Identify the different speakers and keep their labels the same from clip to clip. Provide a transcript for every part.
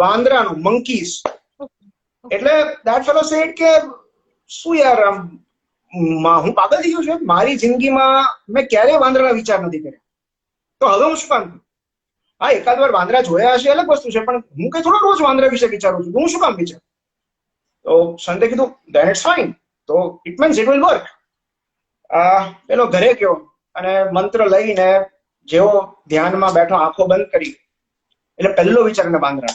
Speaker 1: વાંદરાનો, મંકીસ. એટલે that fellow said કે શું યાર, હું પાગલ થઈ ગયો છું, મારી જિંદગીમાં મેં ક્યારેય વાંદરાના વિચાર નથી કર્યા, તો હવે હું શું કામ કરું? હા, એકાદ વાર વાંદરા જોયા હશે અલગ વસ્તુ છે, પણ હું કઈ થોડો રોજ વાંદરા વિશે વિચારું છું, હું શું કામ વિચારું? તો સંતે કીધું then it's fine, તો it means it will work. પેલો ઘરે ગયો અને મંત્ર લઈને જેવો ધ્યાનમાં બેઠો, આંખો બંધ કરી, એટલે પહેલો વિચાર ને વાંદરા.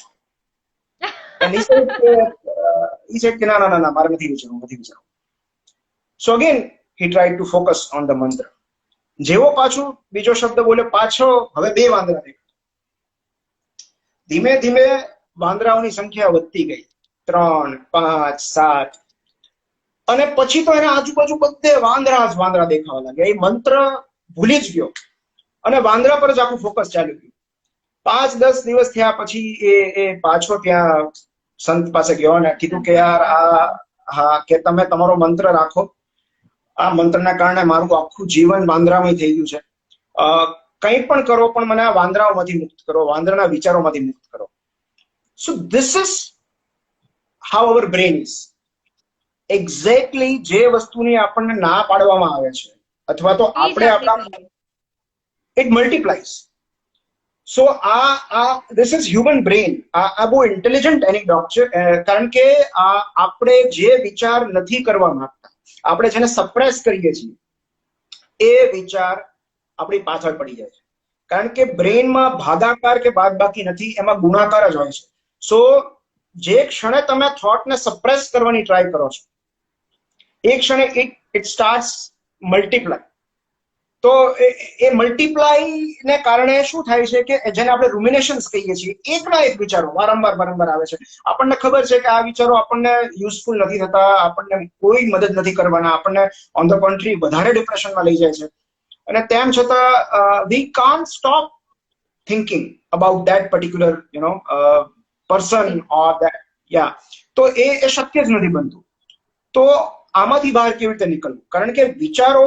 Speaker 1: he said કે ના, મારે નથી વિચારવું. So again he tried to focus on the mantra. જેવો પાછું બીજો શબ્દ બોલે, પાછો હવે 2 વાંદરા દેખાય. ધીમે ધીમે વાંદરાઓની સંખ્યા વધતી ગઈ, 3, 5, 7, અને પછી તો એના આજુબાજુ બધે વાંદરા જ વાંદરા દેખાવા લાગ્યા. એ મંત્ર ભૂલી જ ગયો અને વાંદરા પર જ આખું ફોકસ ચાલ્યું ગયું. 5-10 દિવસ થયા પછી એ પાછો ત્યાં સંત પાસે ગયો અને કીધું કે યાર હા, કે તમે તમારો મંત્ર રાખો, આ મંત્રના કારણે મારું આખું જીવન વાંદરામય થઈ ગયું છે, કંઈ પણ કરો પણ મને આ વાંદરાઓમાંથી મુક્ત કરો, વાંદરાના વિચારોમાંથી મુક્ત કરો. So this is how our brain is. Exactly જે વસ્તુની આપણને ના પાડવામાં આવે છે અથવા તો આપણે આપણા, it મલ્ટીપ્લાઇઝ. So this is human brain. આ બહુ ઇન્ટેલિજન્ટ એનીડોટ છે, કારણ કે આપણે જે વિચાર નથી કરવા માંગતા, આપણે જેને સપ્રેસ કરીએ છીએ, એ વિચાર આપણી પાછળ પડી જાય છે. કારણ કે બ્રેનમાં ભાગાકાર કે બાદબાકી નથી, એમાં ગુણાકાર જ હોય છે. સો જે ક્ષણે તમે થોટને સપ્રેસ કરવાની ટ્રાય કરો છો, એ ક્ષણે ઇટ સ્ટાર્ટ્સ મલ્ટીપ્લાય. તો એ મલ્ટીપ્લાય ને કારણે શું થાય છે કે જેને આપણે રૂમિનેશન્સ કહીએ છીએ, એકના એક વિચારો વારંવાર આવે છે. આપણને ખબર છે કે આ વિચારો આપણને યુઝફુલ નથી થતા, આપણને કોઈ મદદ નથી કરવાના, આપણને ઓન ધ કોન્ટ્રી વધારે ડિપ્રેશનમાં લઈ જાય છે, અને તેમ છતાં we can't stop thinking about that particular person or that. તો એ શક્ય જ નથી બનતું. તો આમાંથી બહાર કેવી રીતે નીકળવું? કારણ કે વિચારો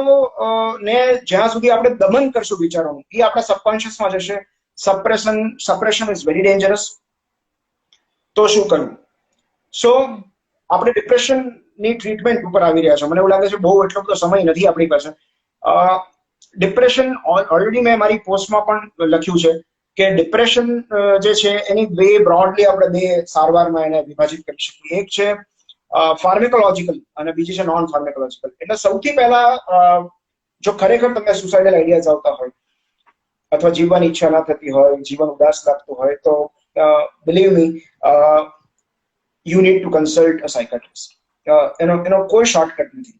Speaker 1: ને જ્યાં સુધી આપણે દમન કરશું વિચારોનું, એ આપણા સબકોન્શિયસમાં જશે. Suppression is very dangerous. તો શું કરવું? સો આપણે ડિપ્રેશનની ટ્રીટમેન્ટ ઉપર આવી રહ્યા છો. મને એવું લાગે છે બહુ એટલો બધો સમય નથી આપણી પાસે. ડિપ્રેશન ઓલરેડી મેં મારી પોસ્ટમાં પણ લખ્યું છે કે ડિપ્રેશન જે છે એની બ્રોડલી આપણે 2 સારવારમાં એને વિભાજિત કરી શકીએ. એક છે ફાર્મેકોલોજીકલ અને બીજી છે નોન ફાર્મેકોલોજીકલ. એટલે સૌથી પહેલા જો ખરેખર તમને સુસાઇડલ આઈડિયાઝ આવતા હોય અથવા જીવવાની ઈચ્છા ના થતી હોય, જીવન ઉદાસ લાગતું હોય, તો believe me, you need to consult a psychiatrist. એનો કોઈ શોર્ટકટ નથી.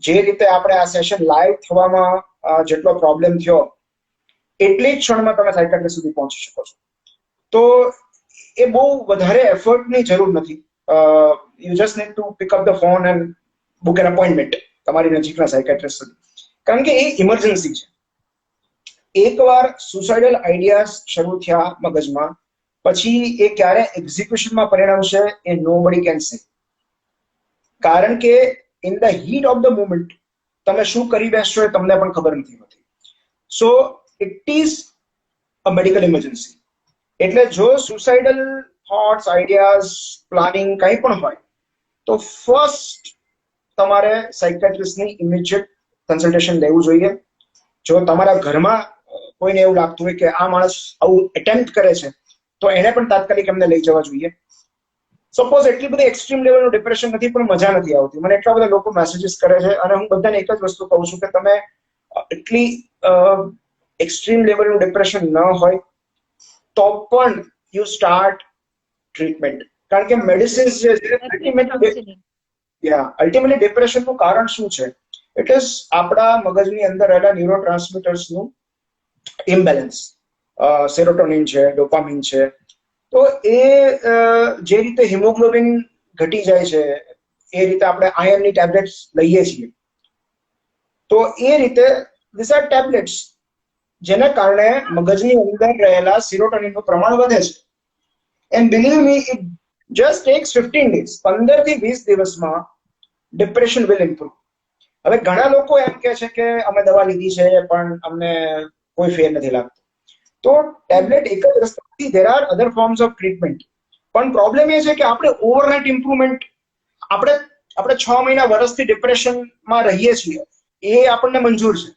Speaker 1: જે રીતે આપણે આ સેશન લાઈવ થવામાં જેટલો પ્રોબ્લેમ થયો, એટલી જ ક્ષણમાં તમે સાયકાટ્રિસ્ટ સુધી પહોંચી શકો છો. તો એ બહુ વધારે એફર્ટની જરૂર નથી. You just need to pick up the phone and book an appointment તમારી નજીકના સાયકાટ્રિસ્ટ સુધી. કારણ કે એ ઇમરજન્સી છે. એકવાર સુસાઇડલ આઈડિયાઝ શરૂ થયા મગજમાં, પછી એ ક્યારે એક્ઝિક્યુશનમાં પરિણમશે એ નોબડી કેન સે. કારણ કે in the heat of the moment તમે શું કરી બેસશો એ તમને પણ ખબર નથી હોતી. So it is a medical emergency. એટલે જો સુસાઇડલ થોટ્સ, આઈડિયાઝ, પ્લાનિંગ કંઈ પણ હોય, તો ફર્સ્ટ તમારે સાયકાટ્રિસ્ટની ઇમિડિયેટ કન્સલ્ટેશન લેવું જોઈએ. જો તમારા ઘરમાં કોઈને એવું લાગતું હોય કે આ માણસ આવું એટેમ્પ્ટ કરે છે, તો એને પણ તાત્કાલિક એમને લઈ જવા જોઈએ. સપોઝ એટલી બધી એક્સ્ટ્રીમ લેવલનું ડિપ્રેશન નથી, પણ મજા નથી આવતી. મને એટલા બધા લોકો મેસેજીસ કરે છે, અને હું બધાને એક જ વસ્તુ કહું છું કે તમે એટલી એક્સ્ટ્રીમ લેવલનું ડિપ્રેશન ન હોય તો પણ યુ સ્ટાર્ટ ટ્રીટમેન્ટ. કારણ કે મેડિસિન્સ જે છે અલ્ટિમેટલી ડિપ્રેશનનું કારણ શું છે? ઇટ ઇઝ આપણા મગજની અંદર રહેલા ન્યુરો ટ્રાન્સમીટર્સનું ઇમ્બેલેન્સ. સેરોટોનિન છે, ડોપામિન છે. તો એ જે રીતે હિમોગ્લોબિન ઘટી જાય છે, એ રીતે આપણે આયર્નની ટેબ્લેટ્સ લઈએ છીએ. તો એ રીતે ધીસ આર ટેબ્લેટ્સ જેના કારણે મગજની અંદર રહેલા સેરોટોનિનનું પ્રમાણ વધે છે. And believe me, it just tax 15 days. 15 થી 20 દિવસમાં ડિપ્રેશન વિલ ઇમ્પ્રુવ. હવે ઘણા લોકો એમ કહે છે કે અમે દવા લીધી છે પણ અમને કોઈ ફેર નથી લાગતો. તો ટેબ્લેટ એક જ રસ્તો નથી, there are other forms of treatment. પણ પ્રોબ્લેમ એ છે કે આપણે ઓવરનાઇટ ઇમ્પ્રુવમેન્ટ, આપણે 6 મહિના વર્ષથી ડિપ્રેશનમાં રહીએ છીએ એ આપણને મંજૂર છે,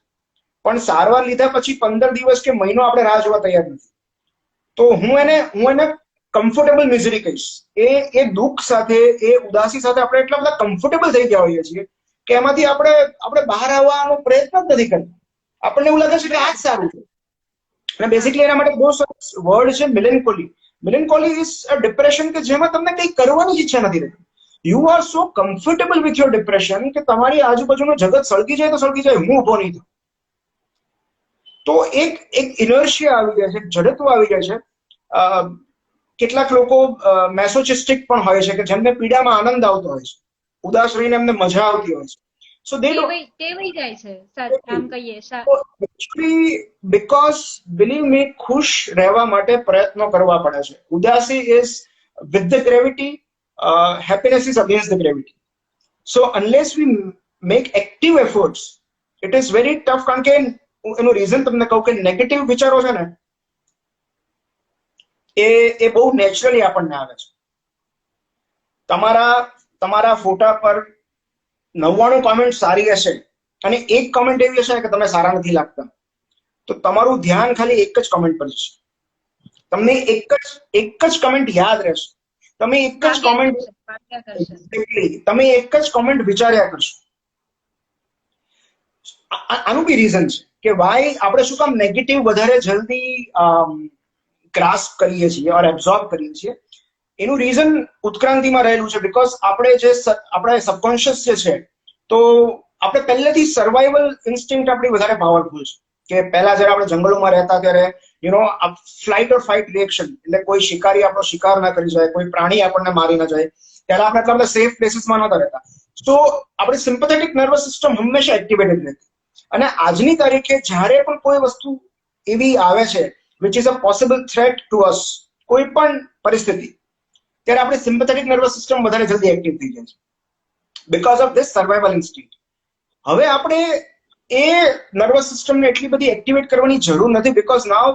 Speaker 1: પણ સારવાર લીધા પછી 15 દિવસ કે મહિનો આપણે રાહ જોવા તૈયાર નથી. તો હું એને કમ્ફર્ટેબલ મિઝરી કહીશ. એ દુઃખ સાથે, એ ઉદાસી સાથે આપણે એટલા બધા કમ્ફર્ટેબલ થઈ ગયા હોઈએ છીએ કે એમાંથી આપણે બહાર આવવાનો પ્રયત્ન જ નથી કરતા. આપણને એવું લાગે છે કે આ જ સારું છે. અને બેઝિકલી એના માટે બહુ સરસ વર્ડ છે મિલેન્કોલી. મિલેન્કોલી ઇઝ અ ડિપ્રેશન કે જેમાં તમને કંઈ કરવાની જ ઈચ્છા નથી રહેતી. You are so comfortable with your depression કે તમારી આજુબાજુનું જગત સળગી જાય તો સળગી જાય, હું ઉભો નહીં થઉં. તો એક ઇનર્શિયા આવી જાય છે, જડત્વ આવી જાય છે. કેટલાક લોકો મેસોચિસ્ટિક પણ હોય છે કે જેમને પીડામાં આનંદ આવતો હોય છે, ઉદાસ રહીને એમને મજા આવતી હોય છે. સો દે
Speaker 2: ટેવાઈ જાય છે, આમ કહીએ.
Speaker 1: એકચ્યુઅલી બીકોઝ બિલીવ મી, ખુશ રહેવા માટે પ્રયત્નો કરવા પડે છે. ઉદાસી is with the gravity, happiness is against the gravity. So unless we make active efforts, it is very tough. કારણ કે એનું રીઝન તમને કહું કે નેગેટિવ વિચારો છે ને એ બહુ નેચરલી આપણને આવે છે. તમારા ફોટા પર 99 કોમેન્ટ સારી હશે અને એક કોમેન્ટ એવી હશે કે તમે સારા નથી લાગતા, તો તમારું ધ્યાન ખાલી એક જ કોમેન્ટ પર જશે. તમને એક જ કોમેન્ટ યાદ રહેશે. તમે એક જ કોમેન્ટ વિચાર્યા કરશો. આનું બી રીઝન છે કે વાય આપણે શું કામ નેગેટિવ વધારે જલ્દી ગ્રાસ્પ કરીએ છીએ ઓર એબ્ઝોર્બ કરીએ છીએ. એનું રીઝન ઉત્ક્રાંતિમાં રહેલું છે. બીકોઝ આપણે સબકોન્શિયસ જે છે, તો આપણે પહેલેથી સર્વાઈવલ ઇન્સ્ટિંક્ટ આપણી વધારે પાવરફુલ છે. કે પહેલા જયારે આપણે જંગલોમાં રહેતા ત્યારે ફ્લાઇટ ઓર ફાઇટ રિએક્શન, એટલે કોઈ શિકારી આપણો શિકાર ના કરી જાય, કોઈ પ્રાણી આપણને મારી ના જાય, ત્યારે આપણે એટલા બધા સેફ પ્લેસીસમાં નહોતા રહેતા. તો આપણી સિમ્પેથેટિક નર્વસ સિસ્ટમ હંમેશા એક્ટિવેટેડ રહેતી. અને આજની તારીખે જ્યારે પણ કોઈ વસ્તુ એવી આવે છે which is a possible threat two અસ, કોઈ પણ પરિસ્થિતિ, ત્યારે આપણી સિમ્પેથેટિક નર્વસ સિસ્ટમ વધારે જલ્દી એક્ટિવ થઈ જાય છે because of this survival instinct. હવે આપણે એ નર્વસ સિસ્ટમને એટલી બધી એક્ટિવેટ કરવાની જરૂર નથી, બીકોઝ નાવ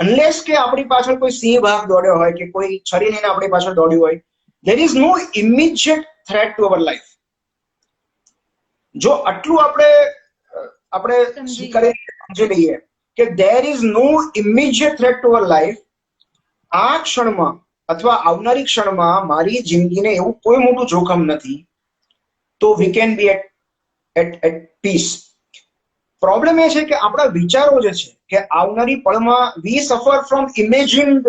Speaker 1: અનલેસ કે આપણી પાછળ કોઈ સિંહ વાઘ દોડ્યો હોય કે કોઈ છરી લઈને આપણી પાછળ દોડ્યું હોય, there is no immediate threat to our life. જો આટલું આપણે સમજી લઈએ કે there is no immediate threat to our life, આ ક્ષણમાં અથવા આવનારી ક્ષણમાં મારી જિંદગીને એવું કોઈ મોટું જોખમ નથી, તો we can be at peace. Problem એ છે કે આપણા વિચારો જે છે કે આવનારી પળમાં we suffer from imagined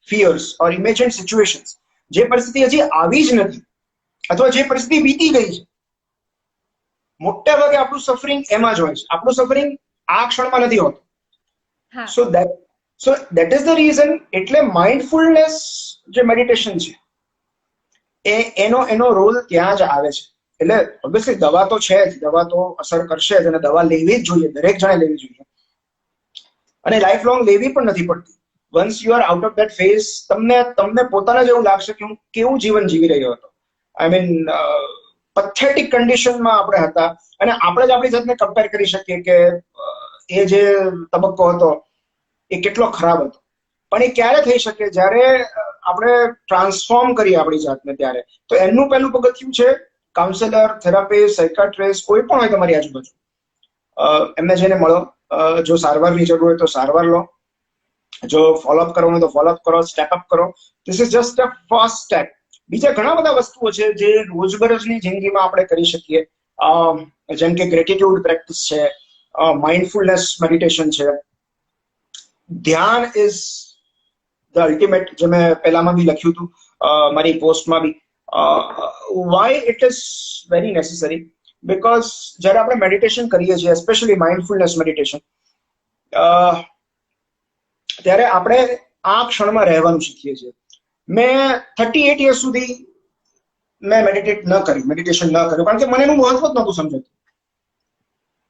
Speaker 1: fears or imagined situations. જે પરિસ્થિતિ હજી આવી જ નથી અથવા જે પરિસ્થિતિ વીતી ગઈ છે, મોટા ભાગે આપણું સફરિંગ એમાં જ હોય છે. આપણું સફરિંગ આ ક્ષણમાં નથી હોતું. So that is the reason. એટલે માઇન્ડફુલનેસ જે મેડિટેશન છે એનો રોલ ત્યાં જ આવે છે. એટલે ઓબ્વિયસલી દવા તો છે જ, દવા તો અસર કરશે જ અને દવા લેવી જ જોઈએ, દરેક જણે લેવી જોઈએ, અને લાઈફ લોંગ લેવી પણ નથી પડતી. Once you are out of that phase, તમને પોતાને જ એવું લાગશે કે હું કેવું જીવન જીવી રહ્યો હતો. આઈ મીન પથેટિક કન્ડિશનમાં આપણે હતા અને આપણે જ આપણી જાતને કમ્પેર કરી શકીએ કે એ જે તબક્કો હતો એ કેટલો ખરાબ હતો. પણ એ ક્યારે થઈ શકે? જ્યારે આપણે ટ્રાન્સફોર્મ કરીએ આપણી જાતને ત્યારે. તો એમનું પહેલું પગથિયું છે કાઉન્સેલર, થેરાપિસ્ટ, સાયકાટ્રિસ્ટ, કોઈ પણ હોય તમારી આજુબાજુ, એમને જઈને મળો. જો સારવારની જરૂર હોય તો સારવાર લો, જો ફોલોઅપ કરવાનું હોય તો ફોલોઅપ કરો, સ્ટેપ અપ કરો. This is just a first step. બીજા ઘણા બધા વસ્તુઓ છે જે રોજબરોજની જિંદગીમાં આપણે કરી શકીએ, જેમ કે ગ્રેટિટ્યુડ પ્રેક્ટિસ છે, માઇન્ડફુલનેસ મેડિટેશન છે, ધ્યાન ઇઝ ધ અલ્ટિમેટ, જે મેં પહેલામાં બી લખ્યું હતું મારી પોસ્ટમાં બી. Why it is very necessary? Because જ્યારે આપણે મેડિટેશન કરીએ છીએ, એસ્પેશિયલી માઇન્ડફુલનેસ મેડિટેશન, ત્યારે આપણે આ ક્ષણમાં રહેવાનું શીખીએ છીએ. મેં 38 યર્સ સુધી મેં મેડિટેશન ન કર્યું કારણ કે મને એનું મહત્વ જ નહોતું સમજાતું.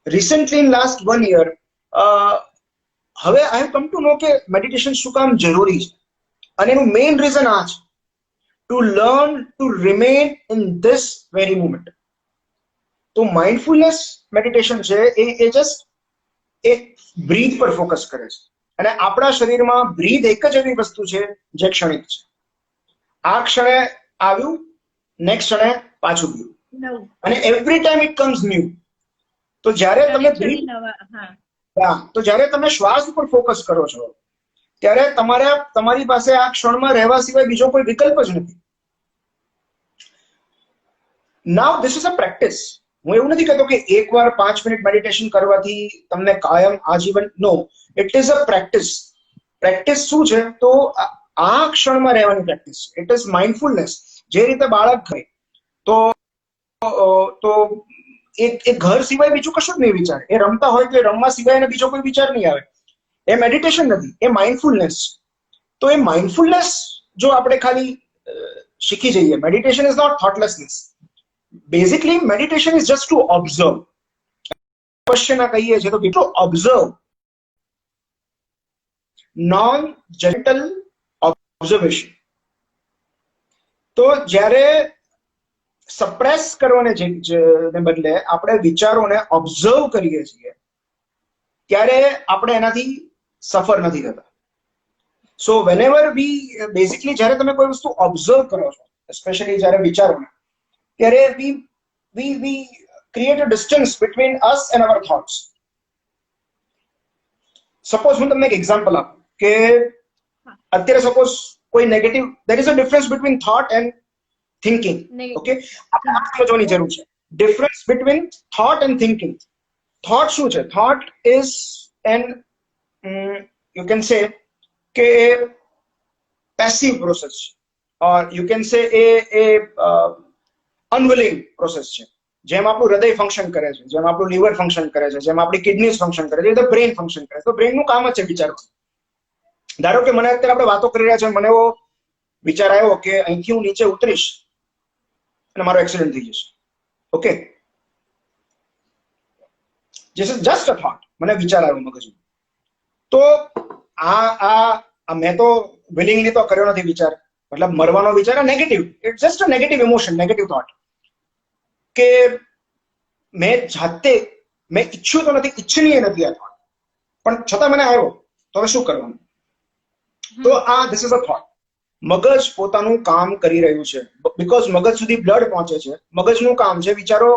Speaker 1: રિસેન્ટલી ઇન લાસ્ટ 1 year હવે આઈ હેવ કમ ટુ નો કે મેડિટેશન શું કામ જરૂરી છે, અને એનું મેઇન રીઝન આ છે, to learn to remain in this very moment. તો માઇન્ડફુલનેસ મેડિટેશન છે એ જસ્ટ એ બ્રીથ પર ફોકસ કરે છે. અને આપણા શરીરમાં બ્રીથ એક જ એવી વસ્તુ છે જે ક્ષણિક છે. આ ક્ષણે આવ્યું, નેક્સ્ટ ક્ષણે પાછું ગયું,
Speaker 2: નવું
Speaker 1: અને every time it comes new. તો જ્યારે તમે
Speaker 2: દરેક
Speaker 1: બ્રીથ,
Speaker 2: ક્ષણે નવા. હા
Speaker 1: તો જ્યારે તમે શ્વાસ ઉપર ફોકસ કરો છો ત્યારે તમારી પાસે આ ક્ષણમાં રહેવા સિવાય બીજો કોઈ વિકલ્પ જ નથી. નાઉ ધીસ ઇઝ અ પ્રેક્ટિસ. હું એવું નથી કહેતો કે એકવાર 5 મિનિટ મેડિટેશન કરવાથી તમને કાયમ આજીવન, no, it is a practice. Practice શું છે? તો આ ક્ષણમાં રહેવાની પ્રેક્ટિસ. It is mindfulness. જે રીતે બાળક ખાય તો એ ઘર સિવાય બીજું કશું જ નહીં વિચારે. એ રમતા હોય તો રમવા સિવાય એને બીજો કોઈ વિચાર નહીં આવે. એ મેડિટેશન નથી, એ માઇન્ડફુલનેસ છે. તો એ માઇન્ડફુલનેસ જો આપણે ખાલી શીખી જઈએ, meditation is not thoughtlessness. Basically meditation is just to observe. Question કહીએ છીએ તો to observe, non judgmental observation. તો જ્યારે સપ્રેસ કરવાને બદલે આપણે વિચારોને ઓબ્ઝર્વ કરીએ છીએ ત્યારે આપણે એનાથી સફર નથી થતા. સો વેનેવર બેઝિકલી જ્યારે તમે કોઈ વસ્તુ ઓબ્ઝર્વ કરો છો, એસ્પેશિયલી જ્યારે વિચારોને, ત્યારે we create a distance between us and our thoughts. Suppose હું તમને એક એક્ઝામ્પલ આપું કે અત્યારે સપોઝ કોઈ negative, there is a difference between thought and thinking. Okay, આપણે આ સમજવાની જરૂર છે. Difference between thought and thinking. Thought શું છે? Thought is an, you can say કે passive process, or you can say a અનવિલિંગ process છે. જેમ આપણું હૃદય ફંક્શન કરે છે, જેમ આપણું લીવર ફંક્શન કરે છે, જેમ આપણી કિડનીઝ ફંક્શન કરે છે, બ્રેન ફંક્શન કરે છે. તો બ્રેનનું કામ જ છે વિચારવાનું. ધારો કે મને અત્યારે આપણે વાતો કરી રહ્યા છે, મને એવો વિચાર આવ્યો કે અહીંથી હું નીચે ઉતરીશ અને મારો એક્સિડન્ટ થઈ જશે. Okay, this is just a thought. મને વિચાર આવ્યો મગજમાં. તો મેં તો વિલિંગલી તો કર્યો નથી વિચાર, મતલબ મરવાનો વિચાર. Negative, it's just a negative emotion, negative thought. કે મેં ઈચ્છ્યું તો નથી, ઈચ્છનીય નથી આ થોટ, પણ છતાં મને આવ્યો, તો હવે શું કરવાનું? તો ધીસ ઇઝ અ થોટ. મગજ પોતાનું કામ કરી રહ્યું છે, બીકોઝ મગજ સુધી બ્લડ પહોંચે છે. મગજનું કામ છે વિચારો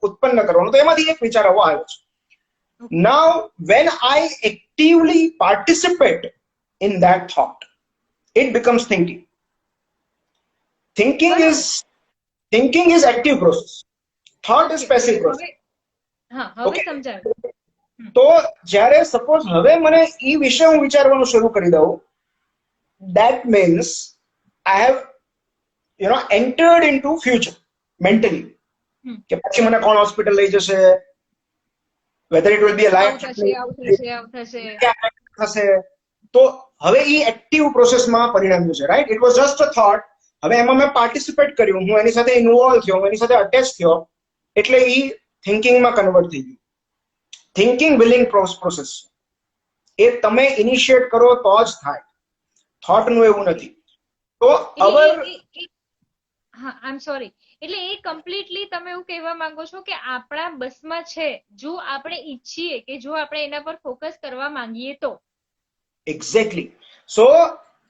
Speaker 1: ઉત્પન્ન કરવાનું. તો એમાંથી એક વિચાર આવો આવ્યો છે. Now when I actively participate in that thought, it becomes thinking. Thinking is active process. Thought is passive process.
Speaker 2: હવે સમજાયું.
Speaker 1: તો જ્યારે સપોઝ હવે મને એ વિશે હું વિચારવાનું શરૂ કરી દઉં, that means I have entered into future mentally. કે પછી મને કોણ હોસ્પિટલ લઈ જશે, whether it will be a life થશે. તો હવે એ એક્ટિવ પ્રોસેસમાં પરિણમ્યું છે, right? It was just a thought. હવે એમાં મેં પાર્ટિસિપેટ કર્યું, હું એની સાથે ઇન્વોલ્વ થયો, હું એની સાથે અટેચ થયો, એટલે એ થિંકિંગમાં કન્વર્ટ થઈ ગયું. થિંકિંગ વિલિંગ પ્રોસેસ એ તમે ઇનિશિએટ કરો તો જ થાય. થોટનું એવું નથી. તો
Speaker 2: હા, આઈ એમ સોરી. એટલે એ કમ્પ્લીટલી તમે એવું કહેવા માંગો છો કે આપણા બસમાં છે, જો આપણે ઈચ્છીએ કે જો આપણે એના પર ફોકસ કરવા માંગીએ તો.
Speaker 1: એક્ઝેક્ટલી. સો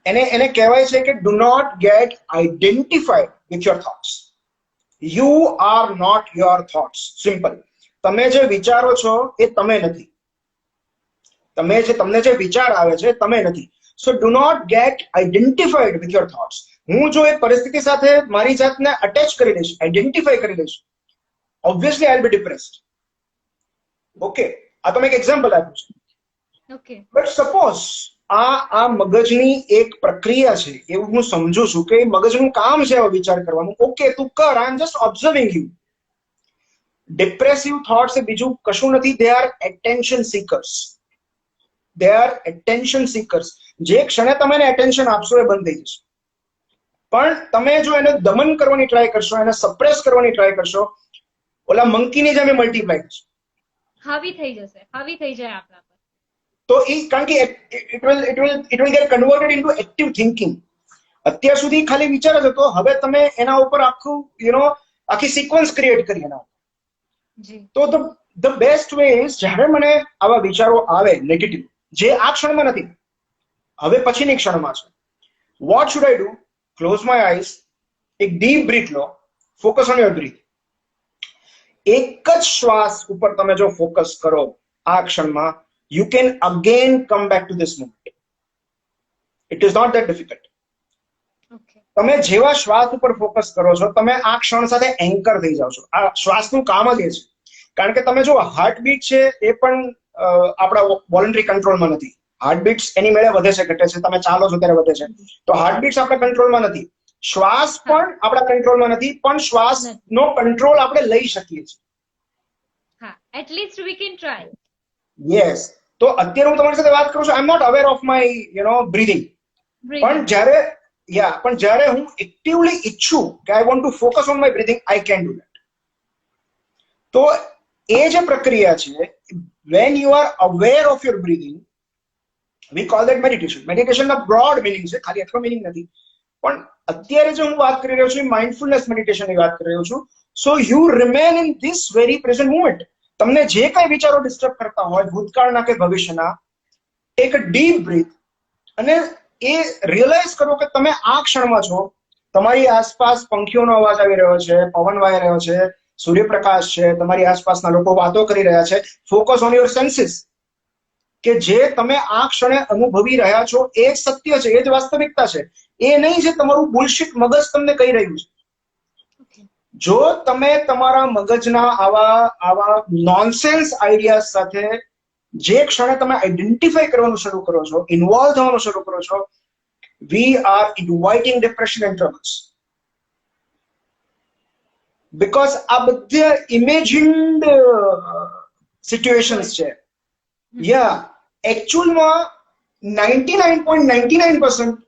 Speaker 1: એને કહેવાય છે કે do not get identified with your thoughts. You are not your thoughts. Simple. તમે જે વિચારો છો એ તમે નથી. તમને જે વિચાર આવે છે તમે નથી. So do not get identified with your thoughts. હું જો એ પરિસ્થિતિ સાથે મારી જાતને અટેચ કરી દઈશ, આઈડેન્ટિફાઈ કરી દઈશ, obviously I will B depressed. Okay, આ તો મેં એક એક્ઝામ્પલ આપ્યું છે.
Speaker 2: ઓકે,
Speaker 1: બટ સપોઝ આ મગજની એક પ્રક્રિયા છે એવું હું સમજુ છું કે મગજનું કામ છે આવો વિચાર કરવાનું. ઓકે, તું કર, I am just observing you. Depressive thoughts એ બીજું કશું નથી. They are attention seekers. જે ક્ષણે તમે એને એટેન્શન આપશો એ બંધ થઈ જશે. પણ તમે જો એને દમન કરવાની ટ્રાય કરશો, એને સપ્રેસ કરવાની ટ્રાય કરશો, ઓલા મંકીની જેમ મલ્ટીપ્લાય થશે,
Speaker 2: હાવી થઈ જાય આપણા પર.
Speaker 1: તો એ કારણ કે it will get converted into active thinking. અત્યાર સુધી ખાલી વિચાર જ હતો, હવે તમે એના ઉપર આખું આખી સિક્વન્સ ક્રિએટ કરી એના. તો ધ બેસ્ટ વે ઇઝ, જ્યારે મને આવા વિચારો આવે નેગેટિવ, જે આ ક્ષણમાં નથી, હવે પછીની ક્ષણમાં છે, what should I do? Close my eyes, એક ડીપ બ્રીથ લો, ફોકસ ઓન યોર બ્રીથ. એક જ શ્વાસ ઉપર તમે જો ફોકસ કરો આ ક્ષણમાં, you can again come back to this moment. It is not that difficult. તમે જેવા શ્વાસ ઉપર ફોકસ કરો છો, તમે આ ક્ષણ સાથે એન્કર થઈ જાઓ છો. આ શ્વાસનું કામ જ એ છે. કારણ કે તમે જો હાર્ટબીટ છે એ પણ આપણા વોલન્ટરી કંટ્રોલમાં નથી. હાર્ટબીટ્સ એની મેળે વધે છે, ઘટે છે. તમે ચાલો છો ત્યારે વધે છે. તો હાર્ટબીટ્સ આપણા કંટ્રોલમાં નથી. શ્વાસ પણ આપણા કંટ્રોલમાં નથી, પણ શ્વાસનો કંટ્રોલ આપણે લઈ શકીએ છીએ.
Speaker 2: હા, at least we can try.
Speaker 1: Yes. તો અત્યારે હું તમારી સાથે વાત કરું છું, I am not aware of my breathing. પણ જ્યારે હું એક્ટિવલી ઈચ્છું કે I want to focus on my breathing, I can do that. તો એ જે પ્રક્રિયા છે, when you are aware of your breathing, we call that meditation. મેડિટેશનના બ્રોડ મિનિંગ છે, ખાલી એટલો મિનિંગ નથી. પણ અત્યારે જે હું વાત કરી રહ્યો છું, માઇન્ડફુલનેસ મેડિટેશનની વાત કરી રહ્યો છું. So you remain in this very present moment. તમને જે કઈ વિચારો ડિસ્ટર્બ કરતા હોય, ભૂતકાળના કે ભવિષ્યના, ટેક અ ડીપ બ્રીથ અને એ રિયલાઇઝ કરો કે તમે આ ક્ષણમાં છો. તમારી આસપાસ પંખીઓનો અવાજ આવી રહ્યો છે, પવન વાઈ રહ્યો છે, સૂર્યપ્રકાશ છે, તમારી આસપાસના લોકો વાતો કરી રહ્યા છે. ફોકસ ઓન યોર સેન્સીસ, કે જે તમે આ ક્ષણે અનુભવી રહ્યા છો એ જ સત્ય છે, એ જ વાસ્તવિકતા છે. એ નહીં જે તમારું બુલશિટ મગજ તમને કહી રહ્યું છે. જો તમે તમારા મગજના આવા નોનસેન્સ આઈડિયાઝ સાથે જે ક્ષણે તમે આઈડેન્ટિફાઈ કરવાનું શરૂ કરો છો, ઇન્વોલ્વ થવાનું શરૂ કરો છો, we are inviting depression and troubles. Because આ બધા ઇમેજિન્ડ સિચ્યુએશન્સ છે. એકચ્યુઅલમાં 99.99%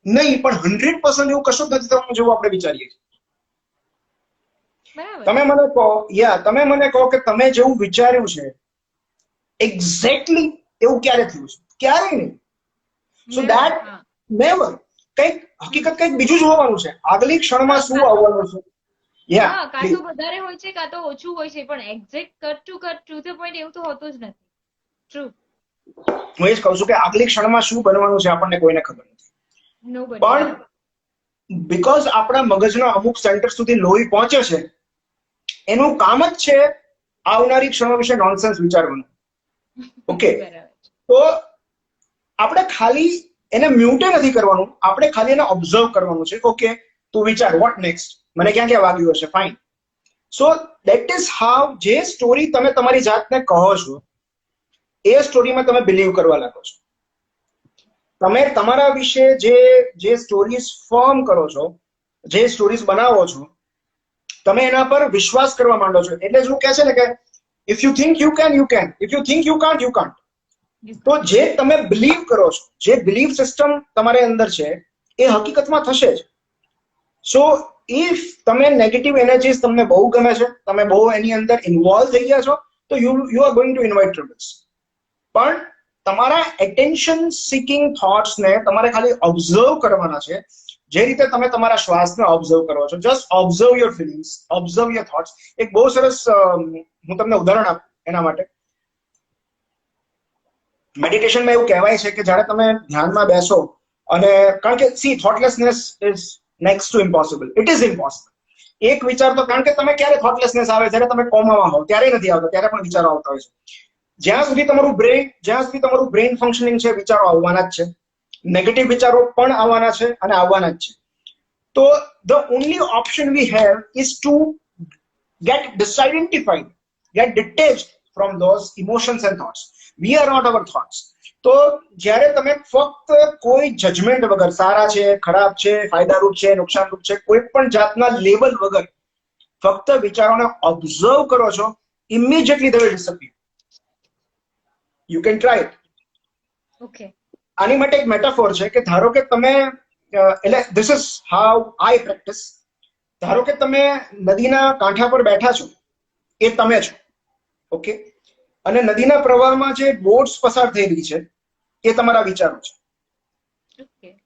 Speaker 1: નહીં, પણ 100% એવું કશું જ નથી થવાનું જેવું આપણે વિચારીએ છીએ. તમે મને કહો કે તમે જેવું વિચાર્યું છે એક્ઝેક્ટલી એવું ક્યારે થયું છે? ક્યારેય નહીં. So that never. કંઈક હકીકત કંઈક બીજું જ હોવાનું છે. આગલી ક્ષણમાં શું આવવાનું છે?
Speaker 2: કાં તો વધારે હોય છે, કાં તો ઓછું હોય છે, પણ exact cut to the point એવું તો હોતું જ નથી. ટ્રુ.
Speaker 1: હું એ જ કહું છું કે આગલી ક્ષણમાં શું બનવાનું છે આપણને કોઈને ખબર નથી. પણ બીકોઝ આપણા મગજના અમુક સેન્ટર સુધી લોહી પહોંચે છે, એનું કામ જ છે આવનારી ક્ષણો વિશે નોનસેન્સ વિચારવાનું. ઓકે, તો આપણે ખાલી એને મ્યુટે નથી કરવાનું, આપણે ખાલી એને ઓબ્ઝર્વ કરવાનું છે. ઓકે, તું વિચાર, વોટ નેક્સ્ટ, મને ક્યાં ક્યાં વાગ્યું હશે, fine. So that is how, જે સ્ટોરી તમે તમારી જાતને કહો છો એ સ્ટોરીમાં તમે બિલીવ કરવા લાગો છો. તમે તમારા વિશે જે સ્ટોરીઝ ફોર્મ કરો છો, જે સ્ટોરીઝ બનાવો છો, તમે એના પર વિશ્વાસ કરવા માંડો છો. એટલે શું કહે છે ને કે if you think you can, you can. If you think you can't, you can't. તો જે તમે બિલીવ કરો છો, જે બિલીવ સિસ્ટમ તમારી અંદર છે, એ હકીકતમાં થશે જ. સો ઇફ તમે નેગેટિવ એનર્જીસ તમને બહુ ગમે છે, તમે બહુ એની અંદર ઇન્વોલ્વ થઈ ગયા છો, તો you are going to invite troubles. પણ તમારા એટેન્શન સિકિંગ થોટ્સને તમારે ખાલી ઓબ્ઝર્વ કરવાના છે. જે રીતે તમે તમારા શ્વાસને ઓબ્ઝર્વ કરો છો, just observe your feelings, observe your thoughts. એક બહુ સરસ હું તમને ઉદાહરણ આપું એના માટે. મેડિટેશનમાં એવું કહેવાય છે કે જ્યારે તમે ધ્યાનમાં બેસો અને, કારણ કે see, thoughtlessness is next to impossible. It is impossible. એક વિચાર તો, કારણ કે તમે ક્યારે થોટલેસનેસ આવે, જ્યારે તમે કોમામાં હો ત્યારે નથી આવતા, ત્યારે પણ વિચારો આવતા હોય છે. જ્યાં સુધી તમારું બ્રેઇન ફંક્શનિંગ છે, વિચારો આવવાના જ છે. નેગેટિવ વિચારો પણ આવવાના છે અને આવવાના જ છે. તો the only option we have is to get disidentified, get detached from those emotions and thoughts. We are not our thoughts. તો જ્યારે તમે ફક્ત કોઈ જજમેન્ટ વગર, સારા છે, ખરાબ છે, ફાયદારૂપ છે, નુકસાનરૂપ છે, કોઈ પણ જાતના લેબલ વગર ફક્ત વિચારોને ઓબ્ઝર્વ કરો છો, immediately they will disappear. You can try it.
Speaker 2: Okay.
Speaker 1: આની માટે એક મેટાફોર છે કે ધારો કે તમે, એટલે this is how I practice. ધારો કે તમે નદીના કાંઠા પર બેઠા છો, એ તમે છો. ઓકે, અને નદીના પ્રવાહમાં જે બોટ્સ પસાર થઈ રહી છે એ તમારા વિચારો છે.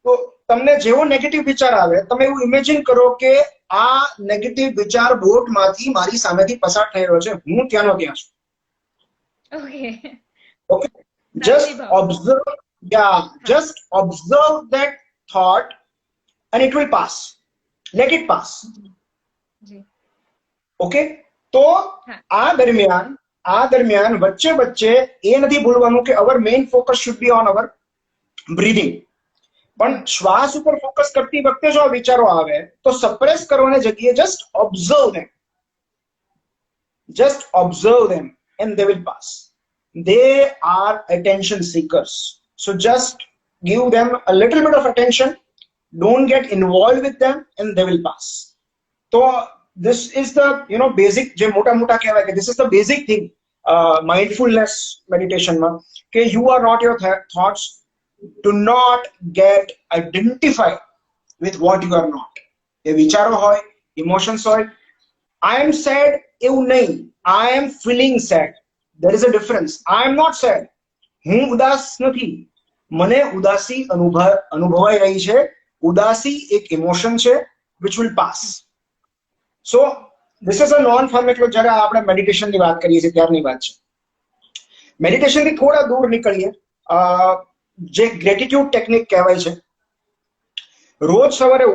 Speaker 1: તો તમને જેવો નેગેટિવ વિચાર આવે, તમે એવું ઇમેજિન કરો કે આ નેગેટિવ વિચાર બોટમાંથી મારી સામેથી પસાર થઈ રહ્યો છે, હું ત્યાંનો ત્યાં છું.
Speaker 2: ઓકે.
Speaker 1: Okay, just
Speaker 2: પ્રતિભાવ.
Speaker 1: observe, yeah, just observe that thought and it will pass. Let it pass.
Speaker 2: જી.
Speaker 1: Okay, તો
Speaker 2: હા.
Speaker 1: આ દરમિયાન વચ્ચે વચ્ચે એ નથી ભૂલવાનું કે our main focus should be on our breathing. પણ શ્વાસ ઉપર ફોકસ કરતી વખતે જો આ વિચારો આવે તો સપ્રેસ કરવાને જગ્યાએ just observe them and they will pass. They are attention seekers, so just give them a little bit of attention, don't get involved with them and they will pass. So this is the basic je mota mota kehvay ke this is the basic thing mindfulness meditation ma ke you are not your thoughts. Do not get identified with what you are not. એ વિચારો હોય, emotions હોય. I am sad એવું નહીં, I am feeling sad. There is a difference. I am not sad. હું ઉદાસ નથી, મને ઉદાસી અનુભવાઈ રહી છે. ઉદાસી એક ઇમોશન છે which will pass. So this is a non pharmacological. જ્યારે આપણે મેડિટેશન ની વાત કરીએ છીએ ત્યારની વાત છે. મેડિટેશન થી થોડા દૂર નીકળીએ. જે ગ્રેટિટ્યુડ ટેકનિક કહેવાય છે. રોજ સવારે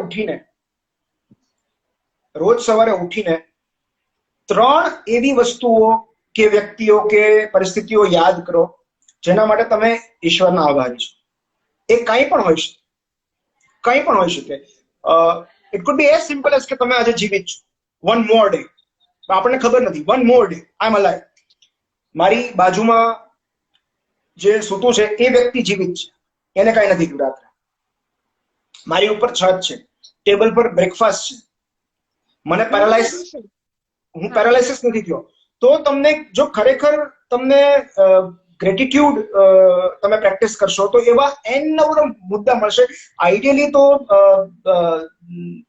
Speaker 1: ઉઠીને 3 એવી વસ્તુઓ કે વ્યક્તિઓ કે પરિસ્થિતિઓ યાદ કરો જેના માટે તમે ઈશ્વરના આભારી છો. એ કંઈ પણ હોઈ શકે. It could B as simple as કે તમે આજે જીવિત છો. One more day. આપણને ખબર નથી. વન મોર ડે આઈ એમ અલાઇવ. મારી બાજુમાં જે સૂતું છે એ વ્યક્તિ જીવિત છે, એને કઈ નથી થયું રાત્રે. મારી ઉપર છત છે, ટેબલ પર બ્રેકફાસ્ટ છે, મને હું પેરાલાઇસિસ નથી થયો. તો તમને જો ખરેખર તમને ગ્રેટિટ્યુડ તમે પ્રેક્ટિસ કરશો તો એવા એન મુદ્દા મળશે. આઈડિયલી તો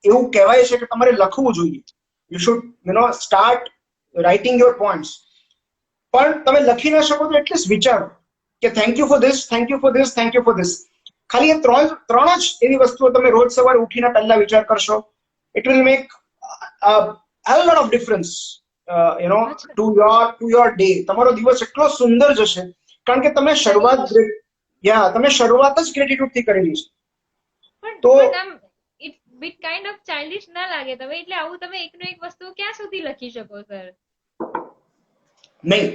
Speaker 1: એવું કહેવાય છે કે તમારે લખવું જોઈએ. You should start writing your points. પણ તમે લખી ના શકો તો એટલીસ્ટ વિચારો કે thank you for this, thank you for this, thank you for this. ખાલી એ ત્રણ જ એવી વસ્તુઓ તમે રોજ સવારે ઉઠીને પહેલા વિચાર કરશો. It will make a lot of difference to your day. તમારો દિવસ એટલો સુંદર જશે કારણ કે તમે શરૂઆત જ ગ્રેટિટ્યુડ થી કરેલી છે.
Speaker 2: તો it bit kind of childish ના લાગે તમે એટલે આવું તમે એકનો એક વસ્તુ ક્યાં સુધી લખી શકો સર?
Speaker 1: નહીં,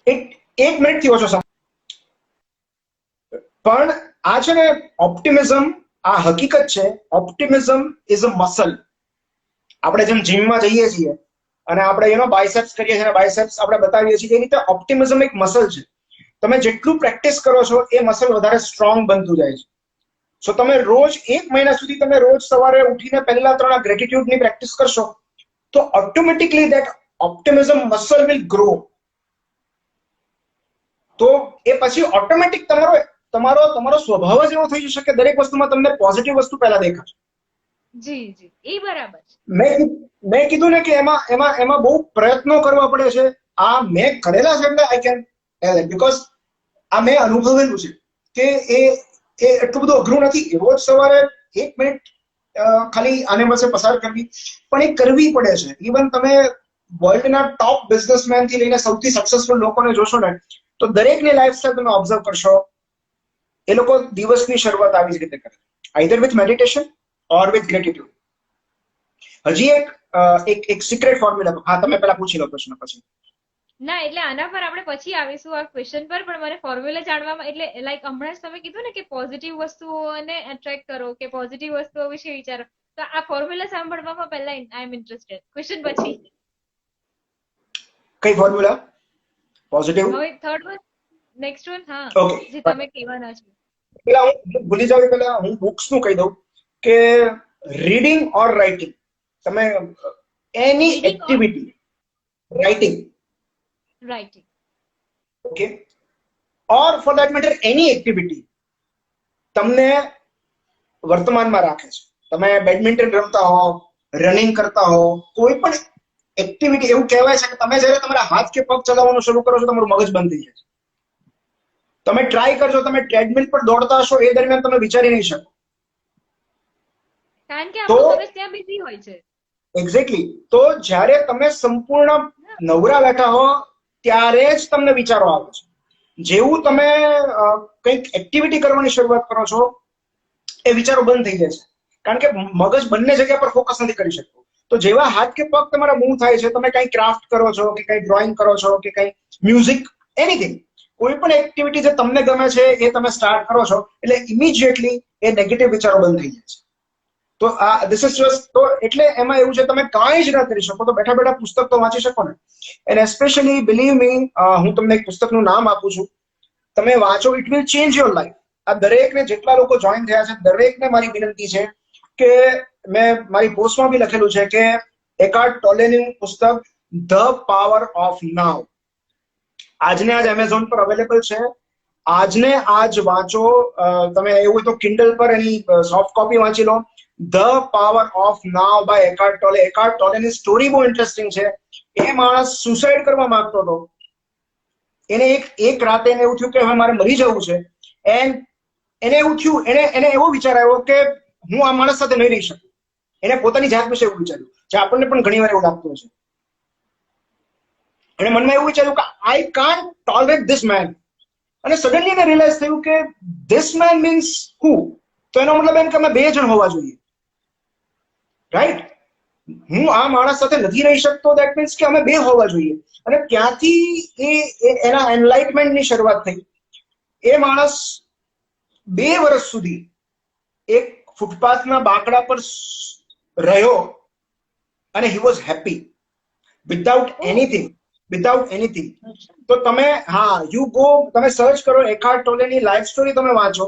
Speaker 1: 1 મિનિટ થી ઓછો સમય. પણ આ છે ને ઓપ્ટિમિઝમ, આ હકીકત છે. Optimism is a muscle. આપણે જેમ જીમમાં જઈએ છીએ અને આપણે બાયસેપ્સ કરીએ છીએ, બાયસેપ્સ આપણે બતાવીએ છીએ, એ રીતે ઓપ્ટિમિઝમ એક મસલ છે. તમે જેટલું પ્રેક્ટિસ કરો છો એ મસલ વધારે સ્ટ્રોંગ બનતું જાય છે. સો તમે રોજ 1 મહિના સુધી તમે રોજ સવારે ઉઠીને પહેલા 3 ગ્રેટિટ્યુડની પ્રેક્ટિસ કરશો તો automatically that optimism muscle will grow. તો એ પછી ઓટોમેટિક તમારો સ્વભાવ જ એવો થઈ જશે કે દરેક વસ્તુમાં તમને પોઝિટિવ વસ્તુ પહેલા દેખાશે.
Speaker 2: જી જી, એ બરાબર.
Speaker 1: મેં કીધું ને કે એમાં બહુ પ્રયત્નો કરવા પડે છે. આ મેં કરેલા છે એટલે I can tail it because આ મેં અનુભવેલું છે કે એ એટલું બધું અઘરું નથી. રોજ સવારે 1 મિનિટ ખાલી આને પાસે પસાર કરવી, પણ એ કરવી પડે છે. ઇવન તમે વર્લ્ડના ટોપ બિઝનેસમેન થી લઈને સૌથી સક્સેસફુલ લોકોને જોશો ને તો દરેકની લાઈફસ્ટાઈલ તમે ઓબ્ઝર્વ કરશો, એ લોકો દિવસની શરૂઆત આવી જ રીતે કરે, either with meditation or with gratitude. હજી એક સિક્રેટ ફોર્મ્યુલા. હા, તમે પેલા પૂછી લો પ્રશ્ન પછી.
Speaker 2: ના, એટલે આના પર આપણે પછી આવીશું આ ક્વેશ્ચન પર, પણ મને ફોર્મ્યુલા જાણવામાં એટલે લાઈક હમણાં જ તમે કીધું ને કે પોઝિટિવ વસ્તુઓને એટ્રેક્ટ કરો કે પોઝિટિવ વસ્તુઓ વિશે વિચારો, તો આ ફોર્મ્યુલા સાંભળવામાં પહેલા આઈ એમ ઇન્ટરેસ્ટેડ. ક્વેશ્ચન પછી
Speaker 1: કઈ ફોર્મ્યુલા? પોઝિટિવ.
Speaker 2: હવે થર્ડ વન, નેક્સ્ટ વન. હા, જે તમે કહેવાના છો.
Speaker 1: પેલા હું ભૂલી જાવ પેલા હું બુક્સ નું કહી દઉં કે રીડિંગ ઓર રાઇટિંગ. તમે any activity, writing, okay, or for that matter any activity તમને વર્તમાનમાં રાખે છે. તમે બેડમિન્ટન રમતા હો, રનિંગ કરતા હો, કોઈ પણ એક્ટિવિટી, એવું કહેવાય છે કે તમે જયારે તમારા હાથ કે પગ ચલાવવાનું શરૂ કરો છો તમારું મગજ બંધ થઈ જાય છે. તમે ટ્રાય કરજો, તમે ટ્રેડમિલ પર દોડતા હશો એ દરમિયાન તમે વિચારી નહીં શકો,
Speaker 2: કારણ કે આપણું મગજ ત્યાં બિઝી હોય છે.
Speaker 1: એક્ઝેક્ટલી. તો જ્યારે તમે સંપૂર્ણ નવરા બેઠા હો, ત્યારે જ તમને વિચારો આવે છે. જેવું તમે કંઈક એક્ટિવિટી કરવાની શરૂઆત કરો છો એ વિચારો બંધ થઈ જાય છે, કારણ કે મગજ બંને જગ્યા પર ફોકસ નથી કરી શકતું. તો જેવા હાથ કે પગ તમારા મૂવ થાય છે, તમે કંઈ ક્રાફ્ટ કરો છો કે કંઈ ડ્રોઈંગ કરો છો કે કંઈ મ્યુઝિક, એનીથિંગ, કોઈ પણ એક્ટિવિટી જે તમને ગમે છે એ તમે સ્ટાર્ટ કરો છો એટલે ઇમિડિયેટલી એ નેગેટિવ વિચારો બંધ થઈ જાય છે. તો આ ધીસ ઇઝ જસ્ટ, તો એટલે એમાં એવું છે તમે કાંઈ જ ના કરી શકો તો બેઠા બેઠા પુસ્તક તો વાંચી શકો ને. એન્ડ એસ્પેશિયલી બિલીવ મી, હું તમને એક પુસ્તકનું નામ આપું છું, તમે વાંચો, it will change your life. આ દરેકને, જેટલા લોકો જોઈન થયા છે દરેકને મારી વિનંતી છે કે મેં મારી પોસ્ટમાં બી લખેલું છે કે એકાર્ટ ટોલેનું પુસ્તક ધ પાવર ઓફ નાઉ આજને આજ એમેઝોન પર અવેલેબલ છે. આજને આજ વાંચો. તમે એવું હોય તો કિન્ડલ પર એની સોફ્ટ કોપી વાંચી લો. The power of now by Eckhart Tolle. Eckhart ટોલેની સ્ટોરી બહુ ઇન્ટરેસ્ટિંગ છે. એ માણસ સુસાઇડ કરવા માંગતો હતો. એને એક રાતે એને એવું થયું કે હવે મારે મરી જવું છે. એન્ડ એને એવું થયું, એને એવો વિચાર આવ્યો કે હું આ માણસ સાથે નહીં રહી શકું. એને પોતાની જાત વિશે એવું વિચાર્યું, જે આપણને પણ ઘણી વાર એવું લાગતું હશે. એને મનમાં એવું વિચાર્યું કે I can't tolerate this main. અને સડનલી એને રિયલાઇઝ થયું કે ધીસ મેન મીન્સ હુ. તો એનો મતલબ એમ કે અમે બે જણ હોવા જોઈએ, રાઈટ? હું આ માણસ સાથે નથી રહી શકતો, દેટ મીન્સ કે અમે બે હોવા જોઈએ. અને ત્યાંથી એના એનલાઇટમેન્ટની શરૂઆત થઈ. એ માણસ 2 વર્ષ સુધી એક ફૂટપાથના બાકડા પર રહ્યો અને he was happy without anything. તો તમે યુ ગો, તમે સર્ચ કરો એકાર્ટ ટોલેની લાઈફ સ્ટોરી, તમે વાંચો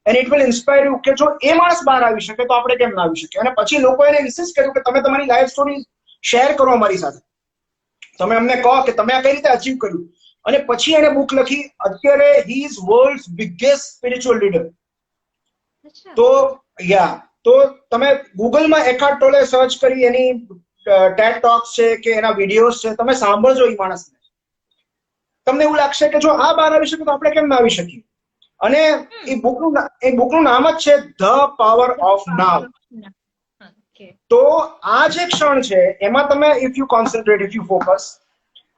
Speaker 1: and it will inspire you કે જો એ માણસ બહાર આવી શકે તો આપણે કેમ ના આવી શકીએ. અને પછી લોકો એને ઇન્સિસ્ટ કર્યું કે તમે તમારી લાઈફ સ્ટોરી શેર કરો અમારી સાથે, તમે અમને કહો કે તમે આ કઈ રીતે અચીવ કર્યું. અને પછી એને બુક લખી. અત્યારે he is world's biggest spiritual leader. તો તમે ગૂગલમાં એકાર્ટ ટોલે સર્ચ કરી, એની ટેડ ટોક્સ છે કે એના વિડીયોઝ છે, તમે સાંભળજો એ માણસને. તમને એવું લાગશે કે જો આ બહાર આવી શકે તો આપણે કેમ ના આવી શકીએ. અને એ બુકનું નામ જ છે ધ પાવર ઓફ નાઉ. તો આ જે ક્ષણ છે એમાં તમે if you concentrate, if you focus,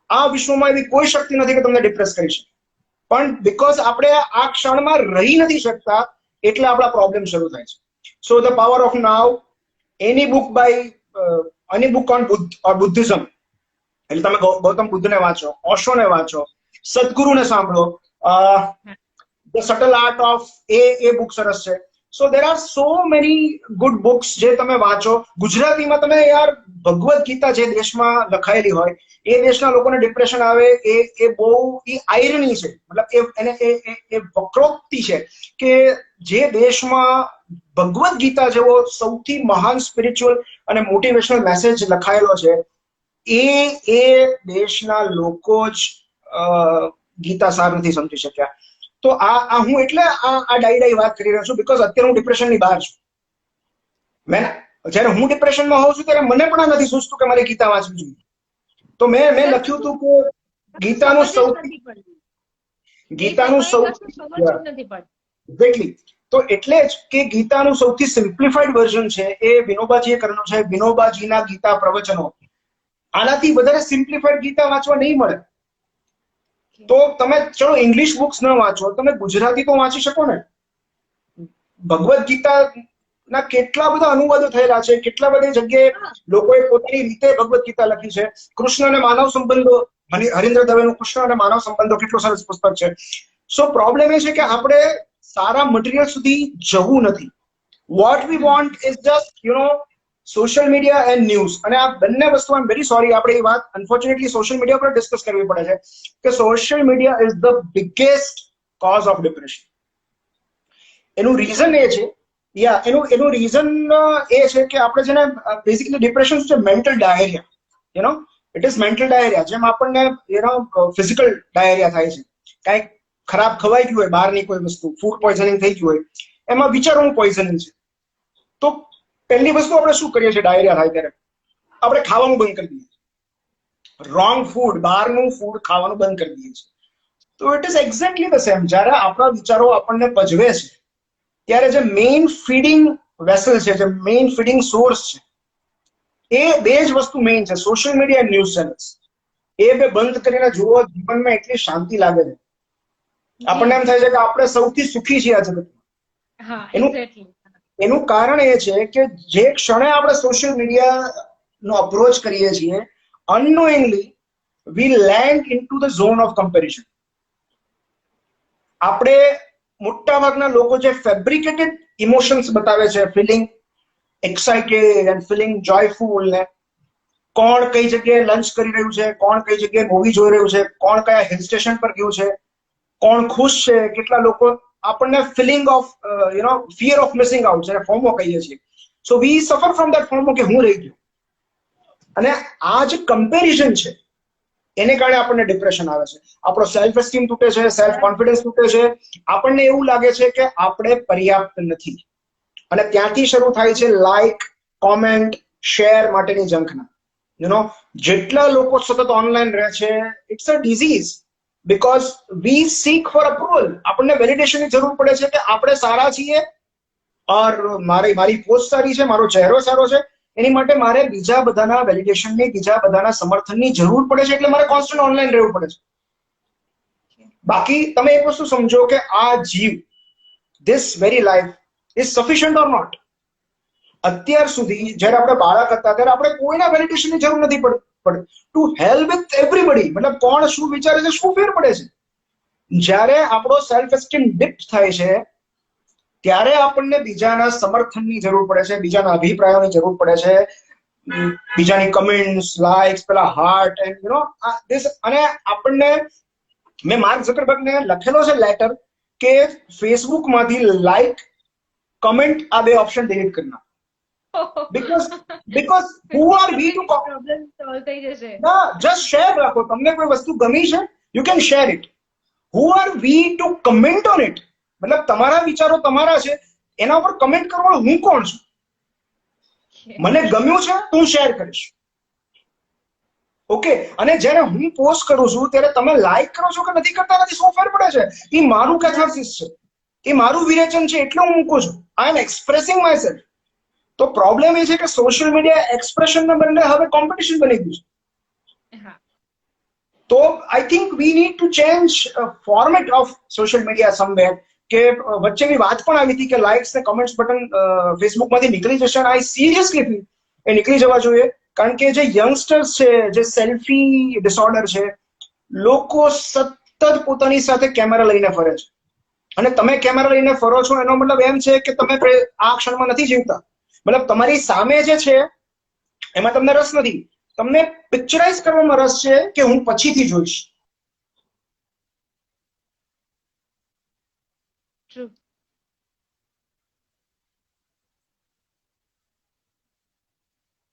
Speaker 1: આ વિશ્વમાં એવી કોઈ શક્તિ નથી કે તમને ડિપ્રેસ કરી શકે. પણ બીકોઝ આપણે આ ક્ષણમાં રહી નથી શકતા એટલે આપણા પ્રોબ્લેમ શરૂ થાય છે. So the power of now, any book on Buddhism, એટલે તમે ગૌતમ બુદ્ધને વાંચો, ઓશોને વાંચો, સદગુરુને સાંભળો, ધ સટલ આર્ટ ઓફ, એ બુક સરસ છે. So there are so many good books જે તમે વાંચો. ગુજરાતીમાં તમે યાર ભગવદ્ ગીતા જે દેશમાં લખાયેલી હોય, એ દેશના લોકોને ડિપ્રેશન આવે એ બહુ આયરની છે, મતલબ એ વક્રોક્તિ છે કે જે દેશમાં ભગવદ્ ગીતા જેવો સૌથી મહાન સ્પિરિચ્યુઅલ અને મોટિવેશનલ મેસેજ લખાયેલો છે, એ દેશના લોકો જ ગીતા સાર નથી સમજી શક્યા. તો આ હું એટલે આ ડાઈ વાત કરી રહ્યો છું બીકોઝ અત્યારે હું ડિપ્રેશનની બહાર છું. જયારે હું ડિપ્રેશનમાં હોઉં છું ત્યારે મને પણ આ નથી સૂચતું કે મારે ગીતા વાંચવી જોઈએ. તો મેં લખ્યું હતું કે ગીતાનું એક્ઝેક્ટલી. તો એટલે જ કે ગીતાનું સૌથી સિમ્પ્લિફાઈડ વર્ઝન છે એ વિનોબાજીએ કરેલું છે. વિનોબાજીના ગીતા પ્રવચનો. આનાથી વધારે સિમ્પ્લિફાઈડ ગીતા વાંચવા નહીં મળે. તો તમે ચલો ઇંગ્લિશ બુક્સ ન વાંચો, તમે ગુજરાતી તો વાંચી શકો ને. ભગવદ્ ગીતા ના કેટલા બધા અનુવાદો થયેલા છે, કેટલા બધી જગ્યાએ લોકોએ પોતાની રીતે ભગવદ્ ગીતા લખી છે. કૃષ્ણ અને માનવ સંબંધો, હરીન્દ્ર દવેનું કૃષ્ણ અને માનવ સંબંધો કેટલું સરસ પુસ્તક છે. સો પ્રોબ્લેમ એ છે કે આપણે સારા મટીરિયલ સુધી જવું નથી. What we want is just social media and news. અને આ બંને વસ્તુ, આઈ એમ વેરી સોરી, આપણે એ વાત અનફોર્ચ્યુનેટલી સોશિયલ મીડિયા પર ડિસ્કસ કરવી પડે છે કે social media is the biggest cause of depression. એનું રીઝન એ છે, એનું રીઝન એ છે કે આપણે જેને બેઝિકલી ડિપ્રેશન શું છે, mental diarrhoea. It is mental diarrhoea. જેમ આપણને ફિઝિકલ ડાયરિયા થાય છે, કાંઈક ખરાબ ખવાઈ ગયું હોય, બહારની કોઈ વસ્તુ, ફૂડ પોઈઝનિંગ થઈ ગયું હોય, એમાં વિચારોનું પોઈઝનિંગ છે. તો પહેલી વસ્તુ આપણે શું કરીએ છીએ ડાયરિયા થાય ત્યારે? આપણે ખાવાનું બંધ કરી દઈએ. રોંગ ફૂડ, બહારનું ફૂડ ખાવાનું બંધ કરી દઈએ છીએ. તો it is exactly the same. જ્યારે આપણા વિચારો આપણને પજવે છે ત્યારે જે મેઇન ફીડિંગ વેસલ છે, જે મેઇન ફીડિંગ સોર્સ છે, એ બે જ વસ્તુ મેઇન છે, social media and news channels. એ બે બંધ કરીને જુઓ, જીવનમાં એટલી શાંતિ લાગે છે, આપણને એમ થાય છે કે આપણે સૌથી સુખી છીએ આ જગતમાં.
Speaker 2: હા,
Speaker 1: એનું
Speaker 2: એક્ઝેક્ટલી.
Speaker 1: એનું કારણ એ છે કે જે ક્ષણે આપણે સોશિયલ મીડિયા નો અપ્રોચ કરીએ છીએ, unknowingly we land into the zone of comparison. આપણે મોટાભાગના લોકો જે ફેબ્રિકેટેડ ઇમોશન્સ બતાવે છે, feeling excited and feeling joyful, ને કોણ કઈ જગ્યાએ લંચ કરી રહ્યું છે, કોણ કઈ જગ્યાએ મૂવી જોઈ રહ્યું છે, કોણ કયા હિલ સ્ટેશન પર ગયું છે, કોણ ખુશ છે, કેટલા લોકો, આપણને feeling of fear of missing out છે, ફોમો કહીએ છીએ. સો વી સફર ફ્રોમ દેટ ફોમો કે હું રહી ગયો. અને આ જે કમ્પેરિઝન છે એને કારણે આપણને ડિપ્રેશન આવે છે, આપણો સેલ્ફ એસ્ટીમ તૂટે છે, સેલ્ફ કોન્ફિડન્સ તૂટે છે, આપણને એવું લાગે છે કે આપણે પર્યાપ્ત નથી. અને ત્યાંથી શરૂ થાય છે લાઇક, કોમેન્ટ, શેર માટેની ઝંખના. જેટલા લોકો સતત ઓનલાઈન રહે છે, it's a disease, because we seek for approval. આપણને વેલિડેશનની જરૂર પડે છે કે આપણે સારા છીએ, ઓર મારી પોસ્ટ સારી છે, મારો ચહેરો સારો છે, એની માટે મારે બીજા બધાના વેલિડેશનની, બીજા બધાના સમર્થનની જરૂર પડે છે, એટલે મારે કોન્સ્ટન્ટ ઓનલાઈન રહેવું પડે છે. બાકી તમે એક વસ્તુ સમજો કે આ જીવ, this very life is sufficient or not. અત્યાર સુધી જ્યારે આપણે બાળક હતા ત્યારે આપણે કોઈના વેલિડેશનની જરૂર નથી પડતી. ટુ હેલ વિથ એવરીબડી, મતલબ કોણ શું વિચારે છે, શું ફેર પડે છે. જ્યારે આપણો સેલ્ફ એસ્ટીમ ડિપ થાય છે ત્યારે આપણને બીજાના સમર્થનની જરૂર પડે છે, બીજાના અભિપ્રાયોની જરૂર પડે છે, બીજાની કમેન્ટ્સ, લાઇક્સ, પેલા હાર્ટ એન્ડ ધીસ. અને આપણને, મેં માર્ક ઝકરબર્ગને લખેલો છે લેટર કે ફેસબુકમાંથી લાઇક, કમેન્ટ આ બે ઓપ્શન ડિલીટ કરી નાખો. because who are we to
Speaker 2: problem solve થઈ જશે.
Speaker 1: ના, જસ્ટ શેર રાખો. તમને કોઈ વસ્તુ ગમી છે, you can share it. who are we to comment on it? મતલબ તમારા વિચારો તમારા છે, એના ઉપર કમેન્ટ કરવાનો હું કોણ છું? મને ગમ્યું છે તો હું શેર કરીશ. ઓકે. અને જ્યારે હું પોસ્ટ કરું છું ત્યારે તમે લાઈક કરો છો કે નથી કરતા, નથી, શું ફેર પડે છે? એ મારું કેથાર્સિસ છે, એ મારું વિરેચન છે, એટલે હું મૂકું છું. I M expressing my self. તો પ્રોબ્લેમ એ છે કે સોશિયલ મીડિયા એક્સપ્રેશનના બદલે હવે કોમ્પિટિશન બની ગયું છે. તો I think we need to change format of social media somewhere. કે વચ્ચેની વાત પણ આવી હતી કે લાઇક્સ ને કમેન્ટ્સ બટન ફેસબુકમાંથી નીકળી જશે, અને આઈ સિરિયસલી ફીલ એ નીકળી જવા જોઈએ. કારણ કે જે યંગસ્ટર્સ છે, જે સેલ્ફી ડિસઓર્ડર છે, લોકો સતત પોતાની સાથે કેમેરા લઈને ફરે છે. અને તમે કેમેરા લઈને ફરો છો એનો મતલબ એમ છે કે તમે આ ક્ષણમાં નથી જીવતા. મતલબ તમારી સામે જે છે એમાં તમને રસ નથી, તમને પિક્ચરાઇઝ કરવામાં રસ છે કે હું પછીથી જોઈશ.
Speaker 2: True.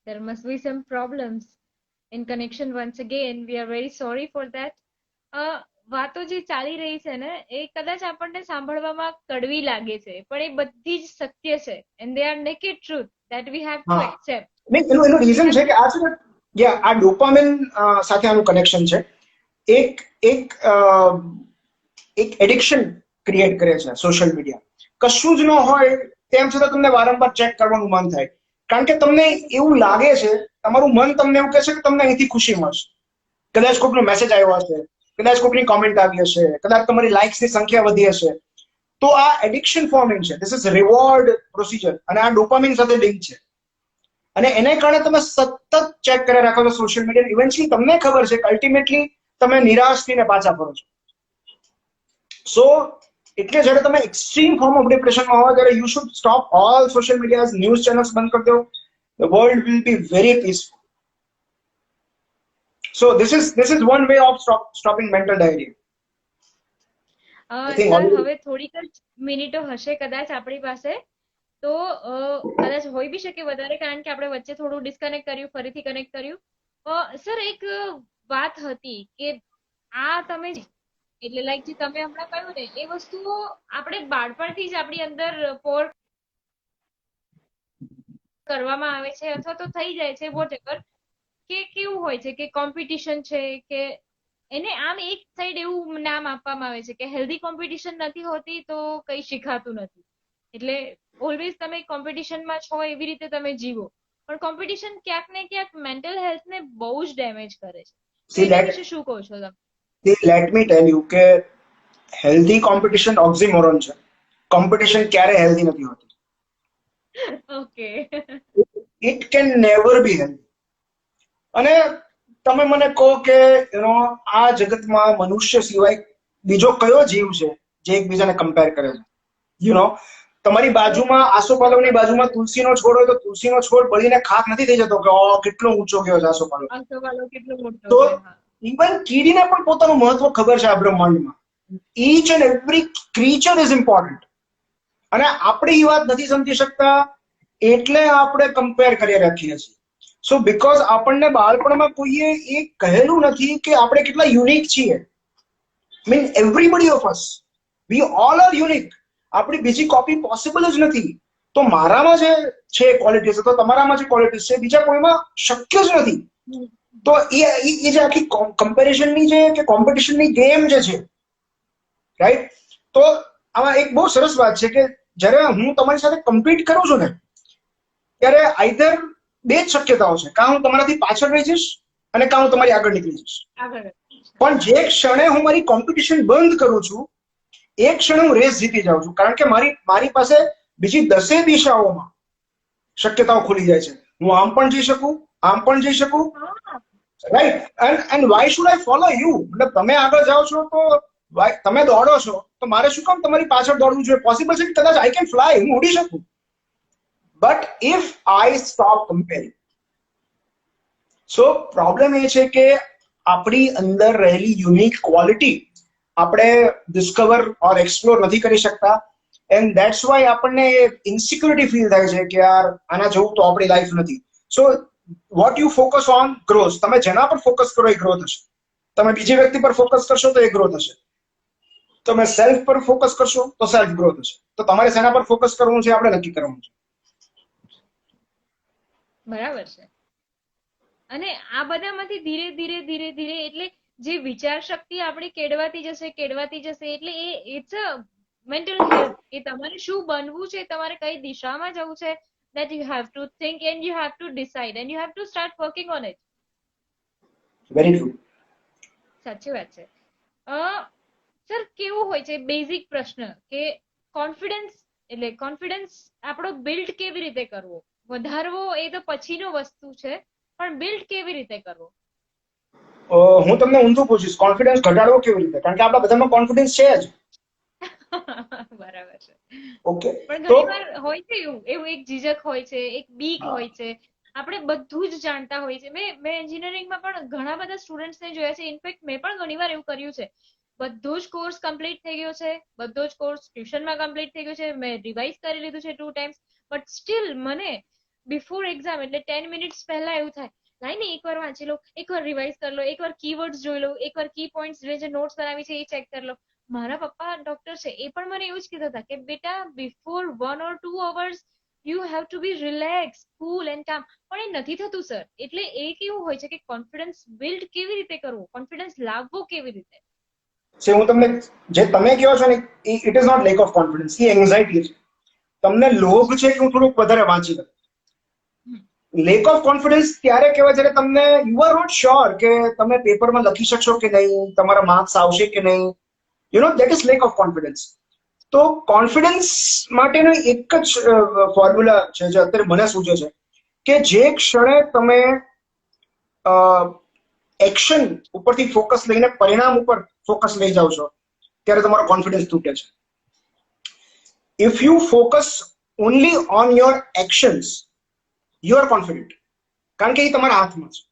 Speaker 2: There must be some problems in connection. Once again, we are very sorry for that. વાતો જે ચાલી રહી છે ને એ કદાચ આપણને સાંભળવામાં કડવી લાગે છે, પણ એ બધી જ સત્ય છે, and they are naked truth that we have to accept.
Speaker 1: એનું રીઝન છે કે આ છે ને, આ ડોપામિન સાથે આનું કનેક્શન છે. એક એક એક એડિક્શન ક્રિએટ કરે છે સોશિયલ મીડિયા. કશું જ ન હોય તેમ છતાં તમને વારંવાર ચેક કરવાનું મન થાય, કારણ કે તમને એવું લાગે છે, તમારું મન તમને એવું કહે છે કે તમને અહીંથી ખુશી મળશે. કદાચ કોઈકનો મેસેજ આવ્યો હશે, કદાચ કોઈકની કોમેન્ટ આવી હશે, કદાચ તમારી લાઇક્સની સંખ્યા વધી હશે. તો આ એડિક્શન ફોર્મિંગ છે. ધીસ ઇઝ રિવોર્ડ પ્રોસિજર, અને આ ડોપામિન સાથે લિંક છે. અને એને કારણે તમે સતત ચેક કરી રાખો છો સોશિયલ મીડિયા. ઇવેન્ચ્યુઅલી તમને ખબર છે કે અલ્ટિમેટલી તમે નિરાશ થઈને પાછા ફરો છો. સો એટલે જ્યારે તમે એક્સ્ટ્રીમ ફોર્મ ઓફ ડિપ્રેશનમાં હો ત્યારે you should stop all social media, news channels બંધ કરી દો. The world will be very peaceful. So this is one way of stopping mental diarrhea.
Speaker 2: Sir, હવે થોડીક જ મિનિટો હશે કદાચ આપણી પાસે, તો કદાચ હોઈ બી શકે વધારે, કારણ કે આપણે વચ્ચે થોડું ડિસ્કનેક્ટ કર્યું, ફરીથી કનેક્ટ કર્યું. સર, એક વાત હતી કે આ તમે એટલે લાઈક જે તમે હમણાં કહ્યું ને એ વસ્તુઓ આપણે બાળપણથી જ આપણી અંદર પોર કરવામાં આવે છે, અથવા તો થઈ જાય છે, વોટેવર, કે કેવું હોય છે કે કોમ્પિટિશન છે, કે એને આમ એક સાઈડ એવું નામ આપવામાં આવે છે કે હેલ્ધી કોમ્પિટિશન નથી હોતી તો કઈ શીખાતું નથી. એટલે ઓલવેઝ તમે કોમ્પિટિશનમાં છો એવી રીતે તમે જીવો, પણ કોમ્પિટિશન ક્યાંક ને ક્યાંક મેન્ટલ હેલ્થને બહુ જ ડેમેજ કરે છે.
Speaker 1: સી
Speaker 2: એના
Speaker 1: લેટ
Speaker 2: વિશે શું કહો છો તમે?
Speaker 1: લેટ મી ટેલ યુ કે હેલ્ધી કોમ્પિટિશન ઓક્સિમોરોન છે. કોમ્પિટિશન ક્યારે હેલ્ધી નથી હોતી.
Speaker 2: Okay.
Speaker 1: It can never be healthy. અને તમે મને કહો કે આ જગતમાં મનુષ્ય સિવાય બીજો કયો જીવ છે જે એકબીજાને કમ્પેર કરે છે? તમારી બાજુમાં આસોપાલવની બાજુમાં તુલસીનો છોડ હોય તો તુલસીનો છોડ બળીને ખાક નથી થઈ જતો કે કેટલો ઊંચો ગયો છે આસોપાલવ.
Speaker 2: આસોપાલવ કેટલો મોટો
Speaker 1: તો
Speaker 2: છે.
Speaker 1: ઇવન કીડીને પણ પોતાનું મહત્વ ખબર છે આ બ્રહ્માંડમાં. Each and every creature is important. અને આપણે એ વાત નથી સમજી શકતા એટલે આપણે કમ્પેર કરી રાખીએ છીએ. સો બીકોઝ આપણને બાળપણમાં કોઈએ એ કહેલું નથી કે આપણે કેટલા યુનિક છીએ. Mean everybody of us we all are unique. આપણી બીજી કોપી પોસિબલ જ નથી. તો મારામાં જે છે ક્વોલિટીઝ તો તમારામાં જે ક્વોલિટીઝ છે બીજા કોઈમાં શક્ય જ નથી. તો એ જે આખી કમ્પેરિઝનની જે કે કોમ્પિટિશનની ગેમ જે છે રાઈટ. તો આમાં એક બહુ સરસ વાત છે કે જ્યારે હું તમારી સાથે કમ્પીટ કરું છું ને ત્યારે આઈધર બે જ શક્યતાઓ છે, કાં હું તમારાથી પાછળ રહી જઈશ અને કાં હું તમારી આગળ નીકળી જઈશ. પણ જે ક્ષણે હું મારી કોમ્પિટિશન બંધ કરું છું એ ક્ષણે હું રેસ જીતી જાઉં છું. કારણ કે મારી પાસે બીજી 10 દિશાઓમાં શક્યતાઓ ખુલી જાય છે. હું આમ પણ જઈ શકું, આમ પણ જઈ શકું, right. And why should I follow you? મતલબ તમે આગળ જાઓ છો તો તમે દોડો છો તો મારે શું કામ તમારી પાછળ દોડવું જોઈએ? પોસિબલ છે કે કદાચ આઈ કેન ફ્લાય, હું ઉડી શકું. But if I stop comparing. So problem એ છે કે આપણી અંદર રહેલી યુનિક ક્વોલિટી આપણે ડિસ્કવર ઓર એક્સપ્લોર નથી કરી શકતા. એન્ડ ધેટ્સ વાય આપણને ઇન્સિક્યુરિટી ફીલ થાય છે કે યાર આના જેવું તો આપણી લાઈફ નથી. So what you focus on grows. તમે જેના પર ફોકસ કરો એ ગ્રોથ હશે. તમે બીજી વ્યક્તિ પર ફોકસ કરશો તો એ ગ્રોથ હશે. તમે સેલ્ફ પર ફોકસ કરશો તો સેલ્ફ ગ્રોથ હશે. તો તમારે શેના પર ફોકસ કરવું છે આપણે નક્કી કરવું છે.
Speaker 2: બરાબર છે. અને આ બધામાંથી ધીરે ધીરે ધીરે ધીરે એટલે જે વિચાર શક્તિ આપણી કેળવાતી જશે એટલે એ ઇટ્સ અ મેન્ટલ હેલ્થ. એ તમારે શું બનવું છે, તમારે કઈ દિશામાં જવું છે, that you have to think and you have to decide and you have to start working on it.
Speaker 1: Very true.
Speaker 2: સાચી વાત છે. સર કેવું હોય છે બેઝિક પ્રશ્ન કે કોન્ફિડન્સ આપણો બિલ્ડ કેવી રીતે કરવો? વધારવો એ તો પછીનો વસ્તુ છે, પણ બિલ્ડ કેવી રીતે કરવો?
Speaker 1: હું તમને ઊંધું પૂછીશ, કોન્ફિડન્સ ઘટાડવો કેવી રીતે? કારણ કે આપણા બધામાં કોન્ફિડન્સ છે જ.
Speaker 2: બરાબર છે.
Speaker 1: ઓકે.
Speaker 2: પણ
Speaker 1: તો
Speaker 2: ઘણી વાર હોય છે એવું એક ઝીઝક હોય છે, એક બીક હોય છે. આપણે બધું જ જાણતા હોય છે. મેં એન્જિનિયરિંગમાં પણ ઘણા બધા સ્ટુડન્ટ્સને જોયા છે. ઇનફેક્ટ મેં પણ ઘણી વાર એવું કર્યું છે. બધો જ કોર્સ કમ્પ્લીટ થઈ ગયો છે, બધો જ કોર્સ ટ્યુશનમાં કમ્પ્લીટ થઈ ગયો છે, મેં રિવાઇઝ કરી લીધું છે 2 times, બટ સ્ટીલ મને બિફોર એક્ઝામ એટલે 10 મિનિટ્સ પહેલા એવું થાય લાઈને એકવાર વાંચી લો, એકવાર રિવાઇઝ કરી લો, એકવાર કીવર્ડ્સ જોઈ લો, એકવાર કી પોઈન્ટ્સ જે નોટ્સ બનાવી છે એ ચેક કરી લો. મારા પપ્પા ડોક્ટર છે, એ પણ મને એવું જ કીધા હતા કે બેટા before 1 or 2 hours you have to be relax, cool and calm. પણ એ નથી થતું સર. એટલે એ કેવું હોય છે કે કોન્ફિડન્સ બિલ્ડ કેવી રીતે કરવો, કોન્ફિડન્સ લાવવો કેવી રીતે?
Speaker 1: હું તમને જે તમે કહો છો ને it is not lack of confidence, એ એન્ઝાઇટી છે. તમને લોભ છે કે હું થોડુંક વધારે વાંચી લઉં. લેક ઓફ કોન્ફિડન્સ ત્યારે કહેવાય જ્યારે તમને યુ આર નોટ શ્યોર કે તમે પેપરમાં લખી શકશો કે નહીં, તમારા માર્ક્સ આવશે કે નહીં. That is lake of confidence. તો કોન્ફિડન્સ માટેનો એક જ ફોર્મ્યુલા છે જે અત્યારે મને સૂચે છે કે જે ક્ષણે તમે એક્શન ઉપરથી ફોકસ લઈને પરિણામ ઉપર ફોકસ લઈ જાવ છો ત્યારે તમારો કોન્ફિડન્સ તૂટે છે. If you focus only on your actions you are confident, કારણ કે એ તમારા હાથમાં છે.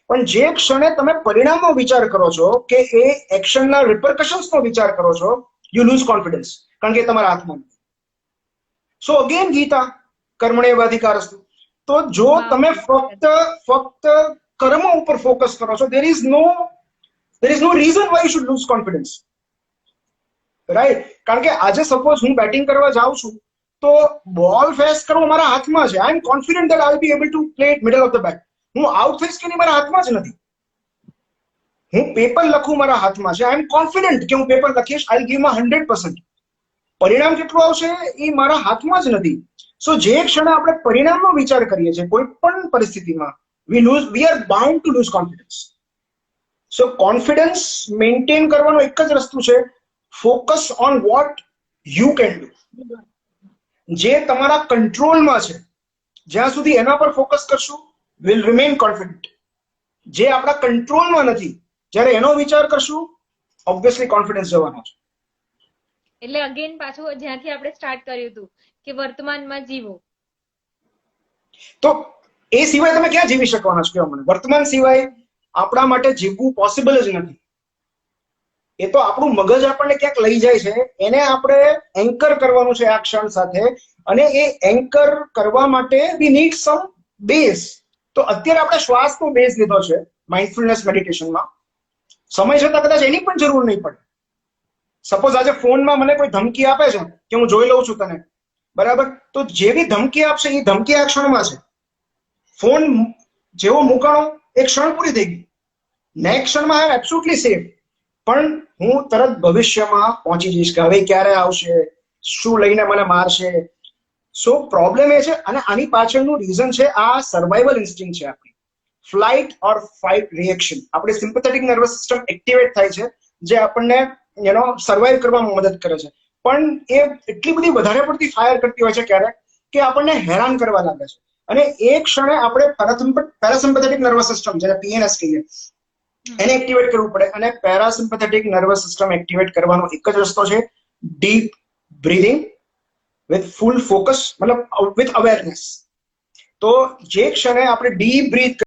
Speaker 1: પણ જે ક્ષણે તમે પરિણામનો વિચાર કરો છો કે એ એક્શનના રિપરકશન્સનો વિચાર કરો છો, યુ લૂઝ કોન્ફિડન્સ, કારણ કે તમારા હાથમાં નથી. સો અગેન ગીતા કર્મણ્યેવાધિકારસ્તુ. તો જો તમે ફક્ત કર્મ ઉપર ફોકસ કરો છો, there is no reason why you should lose confidence, right? કારણ કે આજે સપોઝ હું બેટિંગ કરવા જાઉં છું તો બોલ ફેસ કરવો મારા હાથમાં છે. I am confident that I will be able to play it middle of the bat. હું આઉટ થઈશ કે નહીં મારા હાથમાં જ નથી. હું પેપર લખું મારા હાથમાં છે. આઈ એમ કોન્ફિડન્ટ કે હું પેપર લખીશ, આઈ વિલ ગીવ માય 100%. પરિણામ કેટલું આવશે એ મારા હાથમાં જ નથી. સો જે ક્ષણે આપણે પરિણામનો વિચાર કરીએ છીએ કોઈ પણ પરિસ્થિતિમાં, we are bound to lose confidence. So confidence maintain કરવાનો એક જ રસ્તો છે, focus on what you can do. જે તમારા કંટ્રોલમાં છે જ્યાં સુધી એના પર ફોકસ કરશું વિલ રિમેન કોન્ફિડન્ટ. જે આપણા કંટ્રોલમાં નથી જ્યારે એનો વિચાર કરશું ઓબ્વિયસલી કોન્ફિડન્સ જવાનો છે.
Speaker 2: એટલે અગેન પાછું જ્યાંથી આપણે સ્ટાર્ટ કર્યું હતું કે વર્તમાનમાં જીવો.
Speaker 1: તો એ સિવાય તમે ક્યાં જીવી શકવાના છો? મને વર્તમાન સિવાય આપણા માટે જીવવું પોસિબલ જ નથી. એ તો આપણું મગજ આપણને ક્યાંક લઈ જાય છે, એને આપણે એન્કર કરવાનું છે આ ક્ષણ સાથે, અને એ એન્કર કરવા માટે વી નીડ સમ બેઝ. તો અત્યારે આપણે શ્વાસનો બેઝ લીધો છે માઇન્ડફુલનેસ મેડિટેશનમાં. સમય જતા કદાચ એની પણ જરૂર નહીં પડે. સપોઝ આજે ફોનમાં મને કોઈ ધમકી આપે છે કે હું જોઈ લઉં છું તને, બરાબર, તો જેવી ધમકી આપશે એ ધમકી આ ક્ષણમાં છે. ફોન જેવો મૂકાણો એક ક્ષણ પૂરી થઈ ગઈ, નેક્સ્ટ ક્ષણમાં આઈ એમ એબ્સોલ્યુટલી સેફ. પણ હું તરત ભવિષ્યમાં પહોંચી જઈશ કે હવે ક્યારે આવશે, શું લઈને મને મારશે. સો પ્રોબ્લેમ એ છે, અને આની પાછળનું રીઝન છે આ સર્વાઇવલ ઇન્સ્ટિંક્ટ છે આપણી, ફ્લાઇટ ઓર ફાઇટ રિએક્શન. આપણી સિમ્પેથેટિક નર્વસ સિસ્ટમ એક્ટિવેટ થાય છે જે આપણને સર્વાઇવ કરવામાં મદદ કરે છે. પણ એ એટલી બધી વધારે પડતી ફાયર કરતી હોય છે ક્યારેક કે આપણને હેરાન કરવા લાગે છે, અને એ ક્ષણે આપણે પેરાસિમ્પેથેટિક નર્વસ સિસ્ટમ જેને PNS કહીએ એને એક્ટિવેટ કરવું પડે. અને પેરાસિમ્પેથેટિક નર્વસ સિસ્ટમ એક્ટિવેટ કરવાનો એક જ રસ્તો છે, deep breathing with full focus, મતલબ વિથ અવેરનેસ. તો જે ક્ષણે આપણે ડીપ બ્રીથ